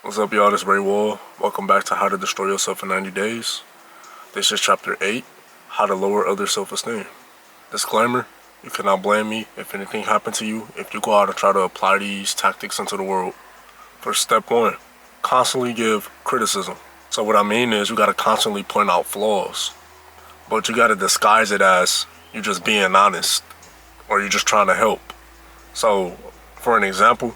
What's up, y'all? This is Ray Wall. Welcome back to How to Destroy Yourself in 90 Days. This is Chapter 8, How to Lower Other Self-Esteem. Disclaimer, you cannot blame me if anything happened to you if you go out and try to apply these tactics into the world. For step 1, constantly give criticism. So what I mean is you gotta constantly point out flaws, but you gotta disguise it as you just being honest or you're just trying to help. So, for an example,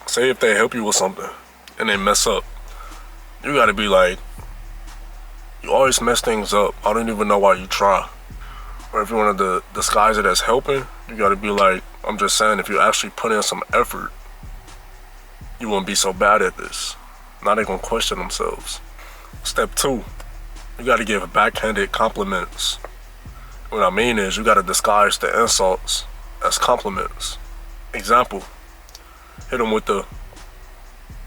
say if they help you with something and they mess up, you gotta be like, you always mess things up. I don't even know why you try. Or if you want to disguise it as helping, you gotta be like, I'm just saying, if you actually put in some effort, you won't be so bad at this. Now they're gonna question themselves. Step 2, you gotta give backhanded compliments. What I mean is you gotta disguise the insults as compliments. Example, hit them with the,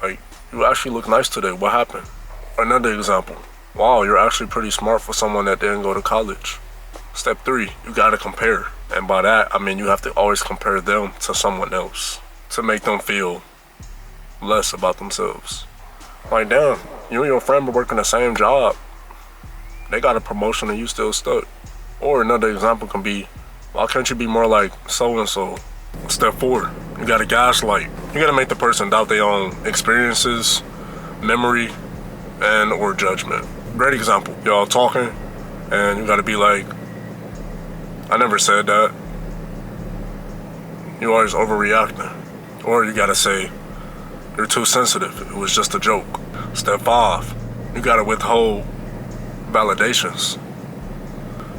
like, you actually look nice today, what happened? Another example, wow, you're actually pretty smart for someone that didn't go to college. Step 3, you gotta compare. And by that, I mean you have to always compare them to someone else to make them feel less about themselves. Like, damn, you and your friend are working the same job. They got a promotion and you still stuck. Or another example can be, why can't you be more like so-and-so? Step 4, you gotta gaslight. You gotta make the person doubt their own experiences, memory, and or judgment. Great example, y'all talking, and you gotta be like, I never said that. You always overreacting. Or you gotta say, you're too sensitive, it was just a joke. Step 5, you gotta withhold validations.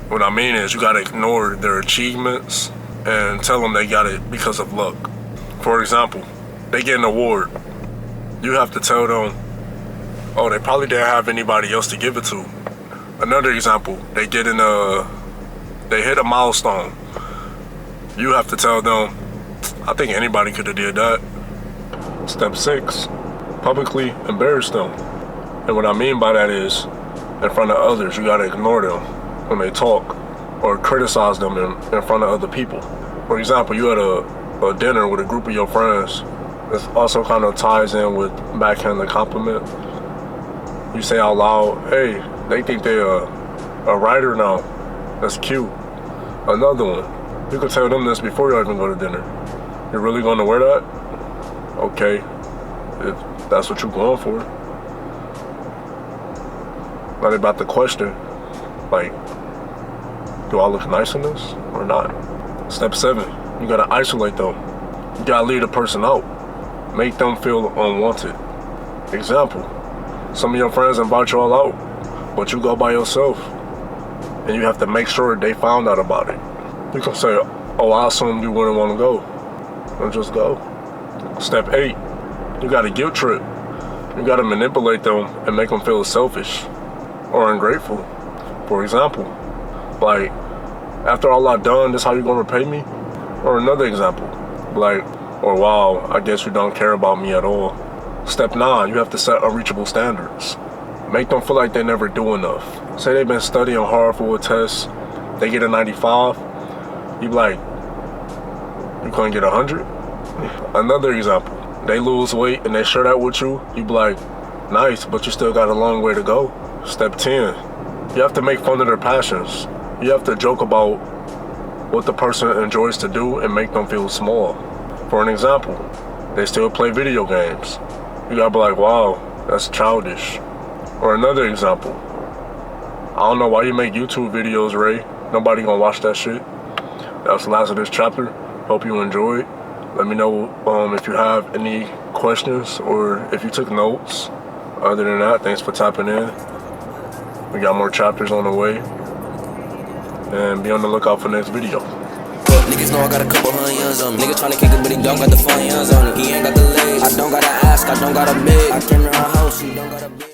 What I mean is you gotta ignore their achievements and tell them they got it because of luck. For example, they get an award. You have to tell them, oh, they probably didn't have anybody else to give it to. Another example, they hit a milestone. You have to tell them, I think anybody could have did that. Step 6, publicly embarrass them. And what I mean by that is, in front of others, you gotta ignore them when they talk or criticize them in front of other people. For example, you had a dinner with a group of your friends. This also kind of ties in with backhanded compliment. You say out loud, hey, they think they're a writer now. That's cute. Another one, you could tell them this before you even go to dinner. You're really going to wear that? Okay, if that's what you're going for. Not about the question, like, do I look nice in this or not? Step 7, you gotta isolate them. You gotta leave the person out. Make them feel unwanted. Example, some of your friends invite you all out, but you go by yourself. And you have to make sure they found out about it. You can say, oh, I assumed you wouldn't want to go. And just go. Step 8, you gotta guilt trip. You gotta manipulate them and make them feel selfish or ungrateful. For example, like, after all I've done, this how you gonna repay me? Or another example, like, or wow, I guess you don't care about me at all. Step 9, you have to set unreachable standards. Make them feel like they never do enough. Say they've been studying hard for a test, they get a 95, you be like, you couldn't get 100? Another example, they lose weight and they share that with you, you be like, nice, but you still got a long way to go. Step 10, you have to make fun of their passions. You have to joke about what the person enjoys to do and make them feel small. For an example, they still play video games. You gotta be like, wow, that's childish. Or another example, I don't know why you make YouTube videos, Ray. Nobody gonna watch that shit. That's the last of this chapter. Hope you enjoyed. Let me know if you have any questions or if you took notes. Other than that, thanks for tapping in. We got more chapters on the way. And be on the lookout for next video. Niggas know I got a couple $100 on me. Nigga tryna kick it, but he don't got the $100 on him. He ain't got the legs. I don't gotta ask, I don't gotta beg. I came to her house, she don't gotta beg.